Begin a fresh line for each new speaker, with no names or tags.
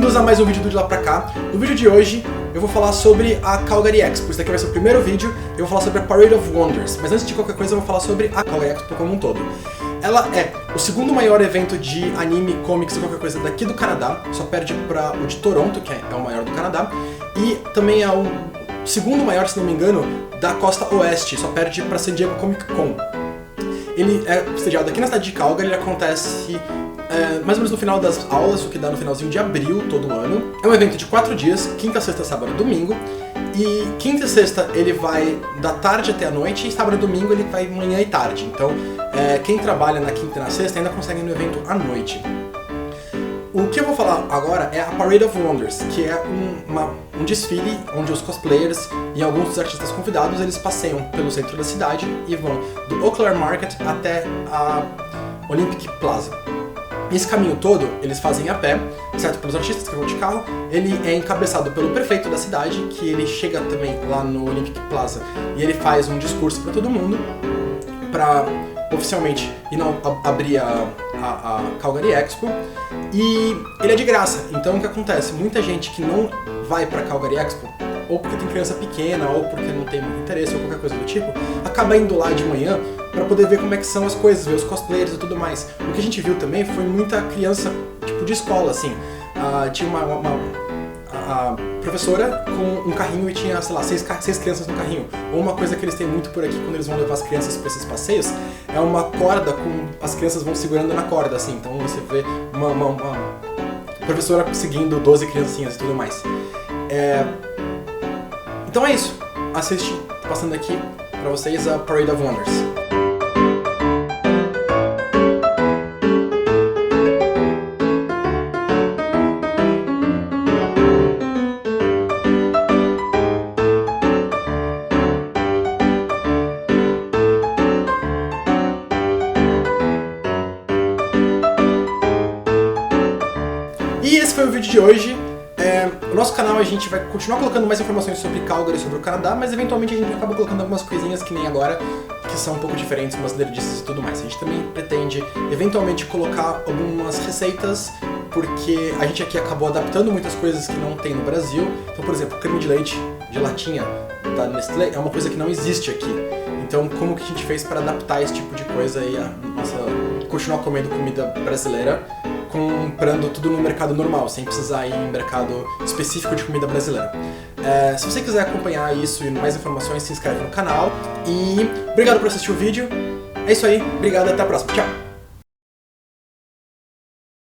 Bem-vindos a mais um vídeo do De Lá Pra Cá. No vídeo de hoje eu vou falar sobre a Calgary Expo. Esse daqui vai ser o primeiro vídeo, eu vou falar sobre a Parade of Wonders. Mas antes de qualquer coisa eu vou falar sobre a Calgary Expo como um todo. Ela é o segundo maior evento de anime, comics e qualquer coisa daqui do Canadá. Só perde para o de Toronto, que é o maior do Canadá. E também é o segundo maior, se não me engano, da costa oeste. Só perde para San Diego Comic Con. Ele é sediado aqui na cidade de Calgary, ele acontece mais ou menos no final das aulas, o que dá no finalzinho de abril todo ano. É um evento de 4 dias, quinta, sexta, sábado e domingo. E quinta e sexta ele vai da tarde até a noite, e sábado e domingo ele vai manhã e tarde. Então quem trabalha na quinta e na sexta ainda consegue ir no evento à noite. O que eu vou falar agora é a Parade of Wonders, que é um desfile onde os cosplayers e alguns dos artistas convidados eles passeiam pelo centro da cidade e vão do Eau Claire Market até a Olympic Plaza. Esse caminho todo eles fazem a pé, exceto pelos artistas que vão de carro. Ele é encabeçado pelo prefeito da cidade, que ele chega também lá no Olympic Plaza e ele faz um discurso para todo mundo, para oficialmente abrir a Calgary Expo. E ele é de graça, então o que acontece? Muita gente que não vai pra Calgary Expo, ou porque tem criança pequena, ou porque não tem muito interesse, ou qualquer coisa do tipo, acaba indo lá de manhã pra poder ver como é que são as coisas, ver os cosplayers e tudo mais. O que a gente viu também foi muita criança, tipo, de escola, assim. Tinha a professora com um carrinho e tinha, sei lá, seis crianças no carrinho. Ou uma coisa que eles têm muito por aqui quando eles vão levar as crianças para esses passeios, é uma corda com as crianças vão segurando na corda, assim. Então você vê uma professora seguindo 12 criancinhas e tudo mais. Então é isso. Assiste, passando aqui para vocês a Parade of Wonders. E esse foi o vídeo de hoje. No nosso canal a gente vai continuar colocando mais informações sobre Calgary e sobre o Canadá, mas eventualmente a gente acaba colocando algumas coisinhas que nem agora, que são um pouco diferentes, umas nerdices e tudo mais. A gente também pretende eventualmente colocar algumas receitas, porque a gente aqui acabou adaptando muitas coisas que não tem no Brasil. Então, por exemplo, creme de leite de latinha da Nestlé é uma coisa que não existe aqui. Então, como que a gente fez para adaptar esse tipo de coisa e continuar comendo comida brasileira, comprando tudo no mercado normal, sem precisar ir em mercado específico de comida brasileira. Se você quiser acompanhar isso e mais informações, se inscreve no canal. E obrigado por assistir o vídeo. É isso aí, obrigado e até a próxima. Tchau!